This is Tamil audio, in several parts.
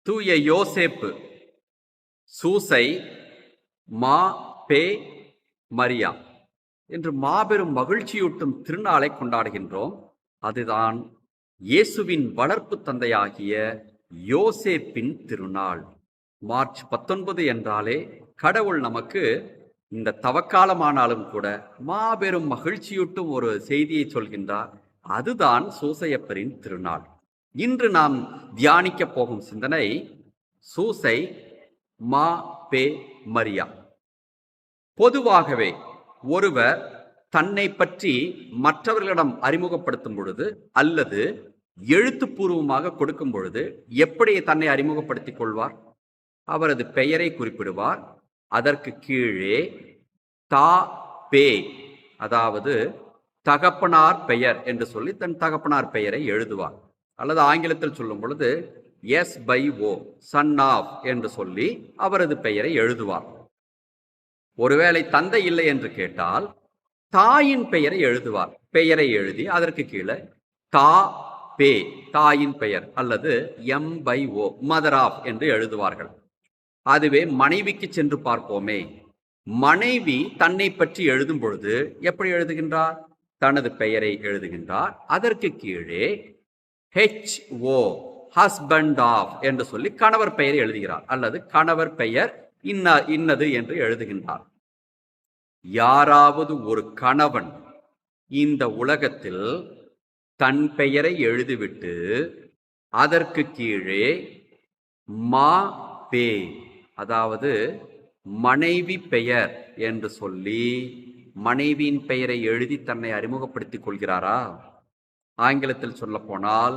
தூய யோசேப்பு, சூசை, மா பே மரியா என்று மாபெரும் மகிழ்ச்சியூட்டும் திருநாளை கொண்டாடுகின்றோம். அதுதான் இயேசுவின் வளர்ப்பு தந்தையாகிய யோசேப்பின் திருநாள். மார்ச் 19 என்றாலே கடவுள் நமக்கு இந்த தவக்காலமானாலும் கூட மாபெரும் மகிழ்ச்சியூட்டும் ஒரு செய்தியை சொல்கின்றார். அதுதான் சூசையப்பரின் திருநாள். இன்று நாம் தியானிக்க போகும் சிந்தனை சூசை, மா பே மரியா. பொதுவாகவே ஒருவர் தன்னை பற்றி மற்றவர்களிடம் அறிமுகப்படுத்தும் பொழுது அல்லது எழுத்துப்பூர்வமாக கொடுக்கும் பொழுது எப்படி தன்னை அறிமுகப்படுத்திக் கொள்வார்? அவரது பெயரை குறிப்பிடுவார். அதற்கு கீழே தா பே, அதாவது தகப்பனார் பெயர் என்று சொல்லி தன் தகப்பனார் பெயரை எழுதுவார். அல்லது ஆங்கிலத்தில் சொல்லும் பொழுது S by O, son of என்று சொல்லி அவரது பெயரை எழுதுவார். ஒருவேளை தந்தை இல்லை என்று கேட்டால் தாயின் பெயரை எழுதுவார். பெயரை எழுதி அதற்கு கீழே தா பே, தாயின் பெயர், அல்லது M by O, mother of என்று எழுதுவார்கள். அதுவே மனைவிக்கு சென்று பார்ப்போமே. மனைவி தன்னை பற்றி எழுதும் பொழுது எப்படி எழுதுகின்றார்? தனது பெயரை எழுதுகின்றார். அதற்கு கீழே ஹெச் ஓ, ஹஸ்பண்ட் ஆஃப் என்று சொல்லி கணவர் பெயரை எழுதுகிறார், அல்லது கணவர் பெயர் இன்னது என்று எழுதுகின்றார். யாராவது ஒரு கணவன் இந்த உலகத்தில் தன் பெயரை எழுதிவிட்டு அதற்கு கீழே மா பே, அதாவது மனைவி பெயர் என்று சொல்லி மனைவியின் பெயரை எழுதி தன்னை அறிமுகப்படுத்திக் கொள்கிறாரா? ஆங்கிலத்தில் சொல்ல போனால்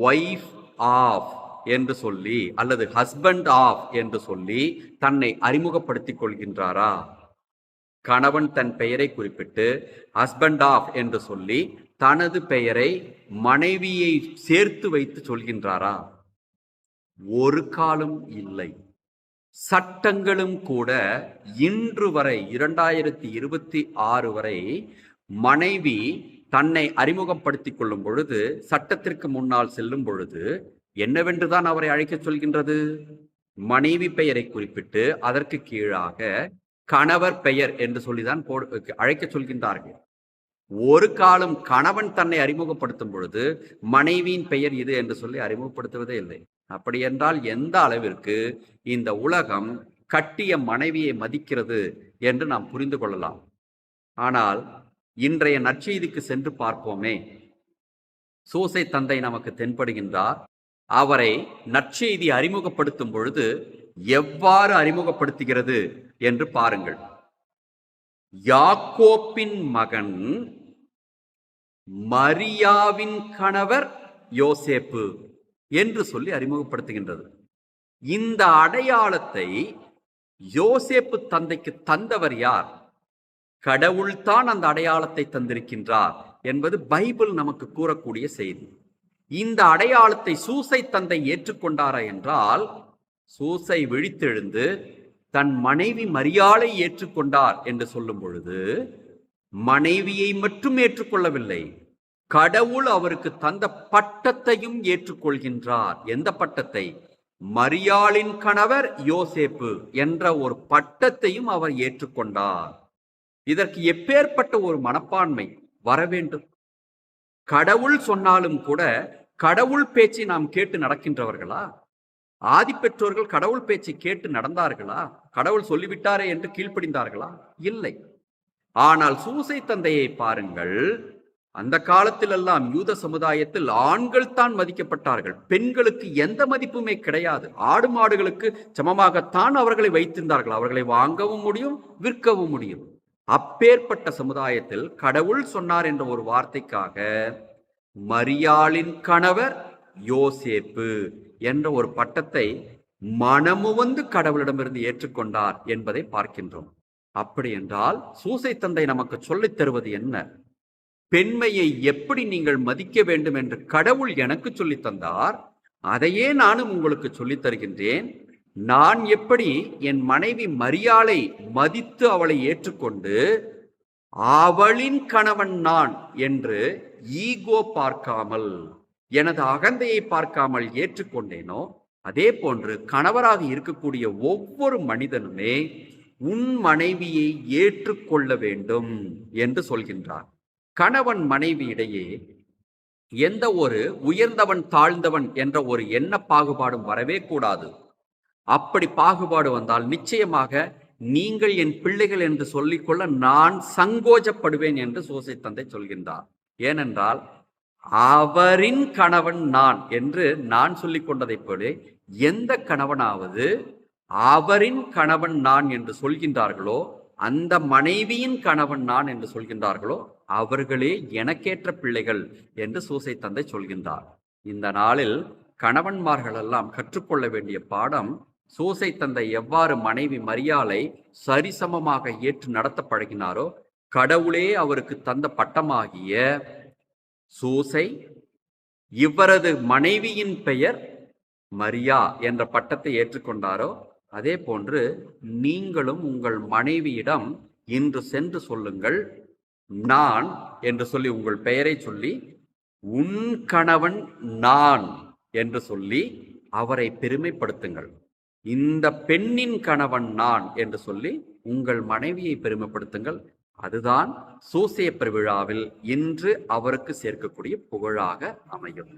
ஒய்ஃப் ஆஃப் என்று சொல்லி அல்லது ஹஸ்பண்ட் ஆஃப் என்று சொல்லி தன்னை அறிமுகப்படுத்திக் கொள்கின்றாரா? கணவன் தன் பெயரை குறிப்பிட்டு ஹஸ்பண்ட் ஆஃப் என்று சொல்லி தனது பெயரை மனைவியை சேர்த்து வைத்து சொல்கின்றாரா? ஒரு காலம் இல்லை. சட்டங்களும் கூட இன்று வரை 2026 வரை மனைவி தன்னை அறிமுகப்படுத்திக் கொள்ளும் பொழுது, சட்டத்திற்கு முன்னால் செல்லும் பொழுது என்னவென்றுதான் அவரை அழைக்க சொல்கின்றது? மனைவி பெயரை குறிப்பிட்டு அதற்கு கீழாக கணவர் பெயர் என்று சொல்லிதான் அழைக்க சொல்கின்றார்கள். ஒரு காலம் கணவன் தன்னை அறிமுகப்படுத்தும் பொழுது மனைவியின் பெயர் இது என்று சொல்லி அறிமுகப்படுத்துவதே இல்லை. அப்படி என்றால் எந்த அளவிற்கு இந்த உலகம் கட்டிய மனைவியை மதிக்கிறது என்று நாம் புரிந்து கொள்ளலாம். ஆனால் இன்றைய நற்செய்திக்கு சென்று பார்ப்போமே. சூசை தந்தை நமக்கு தென்படுகின்றார். அவரை நற்செய்தி அறிமுகப்படுத்தும் பொழுது எவ்வாறு அறிமுகப்படுத்துகிறது என்று பாருங்கள். யாக்கோப்பின் மகன், மரியாவின் கணவர் யோசேப்பு என்று சொல்லி அறிமுகப்படுத்துகின்றது. இந்த அடையாளத்தை யோசேப்பு தந்தைக்கு தந்தவர் யார்? கடவுள்தான் அந்த அடையாளத்தை தந்திருக்கின்றார் என்பது பைபிள் நமக்கு கூறக்கூடிய செய்தி. இந்த அடையாளத்தை சூசை தந்தை ஏற்றுக்கொண்டாரா என்றால், சூசை விழித்தெழுந்து தன் மனைவி மரியாளை ஏற்றுக்கொண்டார் என்று சொல்லும் பொழுது மனைவியை மட்டும் ஏற்றுக்கொள்ளவில்லை, கடவுள் அவருக்கு தந்த பட்டத்தையும் ஏற்றுக்கொள்கின்றார். எந்த பட்டத்தை? மரியாளின் கணவர் யோசேப்பு என்ற ஒரு பட்டத்தையும் அவர் ஏற்றுக்கொண்டார். இதற்கு எப்பேற்பட்ட ஒரு மனப்பான்மை வர வேண்டும்? கடவுள் சொன்னாலும் கூட கடவுள் பேச்சை நாம் கேட்டு நடக்கின்றவர்களா? ஆதி பெற்றோர்கள் கடவுள் பேச்சை கேட்டு நடந்தார்களா? கடவுள் சொல்லிவிட்டாரே என்று கீழ்ப்படிந்தார்களா? இல்லை. ஆனால் சூசை தந்தையை பாருங்கள். அந்த காலத்தில் எல்லாம் யூத சமுதாயத்தில் ஆண்கள் தான் மதிக்கப்பட்டார்கள். பெண்களுக்கு எந்த மதிப்புமே கிடையாது. ஆடு மாடுகளுக்கு சமமாகத்தான் அவர்களை வைத்திருந்தார்கள். அவர்களை வாங்கவும் முடியும், விற்கவும் முடியும். அப்பேற்பட்ட சமுதாயத்தில் கடவுள் சொன்னார் என்ற ஒரு வார்த்தைக்காக மரியாளின் கணவர் யோசேப்பு என்ற ஒரு பட்டத்தை மனமுவந்து கடவுளிடமிருந்து ஏற்றுக்கொண்டார் என்பதை பார்க்கின்றோம். அப்படி என்றால் சூசை தந்தை நமக்கு சொல்லித் தருவது என்ன? பெண்மையை எப்படி நீங்கள் மதிக்க வேண்டும் என்று கடவுள் எனக்கு சொல்லித் தந்தார். அதையே நானும் உங்களுக்கு சொல்லித் தருகின்றேன். நான் எப்படி என் மனைவி மரியாளை மதித்து அவளை ஏற்றுக்கொண்டு அவளின் கணவன் நான் என்று ஈகோ பார்க்காமல், எனது அகந்தையை பார்க்காமல் ஏற்றுக்கொண்டேனோ, அதே போன்று கணவராக இருக்கக்கூடிய ஒவ்வொரு மனிதனுமே உன் மனைவியை ஏற்றுக்கொள்ள வேண்டும் என்று சொல்கின்றார். கணவன் மனைவி இடையே எந்த ஒரு உயர்ந்தவன் தாழ்ந்தவன் என்ற ஒரு எண்ண பாகுபாடும் வரவே கூடாது. அப்படி பாகுபாடு வந்தால் நிச்சயமாக நீங்கள் என் பிள்ளைகள் என்று சொல்லிக்கொள்ள நான் சங்கோஜப்படுவேன் என்று சூசை தந்தை சொல்கின்றார். ஏனென்றால் அவரின் கணவன் நான் என்று நான் சொல்லிக் கொண்டதைப் போல எந்த கணவனாவது அவரின் கணவன் நான் என்று சொல்கின்றார்களோ, அந்த மனைவியின் கணவன் நான் என்று சொல்கின்றார்களோ, அவர்களே எனக்கேற்ற பிள்ளைகள் என்று சூசை தந்தை சொல்கின்றார். இந்த நாளில் கணவன்மார்கள் எல்லாம் கற்றுக்கொள்ள வேண்டிய பாடம், சூசை தந்தை எவ்வாறு மனைவி மரியாளை சரிசமமாக ஏற்று நடத்த பழகினாரோ, கடவுளே அவருக்கு தந்த பட்டமாகிய சூசை, இவரது மனைவியின் பெயர் மரியா என்ற பட்டத்தை ஏற்றுக்கொண்டாரோ, அதே போன்று நீங்களும் உங்கள் மனைவியிடம் இன்று சென்று சொல்லுங்கள், நான் என்று சொல்லி உங்கள் பெயரை சொல்லி உன் கணவன் நான் என்று சொல்லி அவரை பெருமைப்படுத்துங்கள். இந்த பெண்ணின் கணவன் நான் என்று சொல்லி உங்கள் மனைவியை பெருமைப்படுத்துங்கள். அதுதான் சூசைய பெருவிழாவில் இன்று அவருக்கு சேர்க்கக்கூடிய புகழாக அமையும்.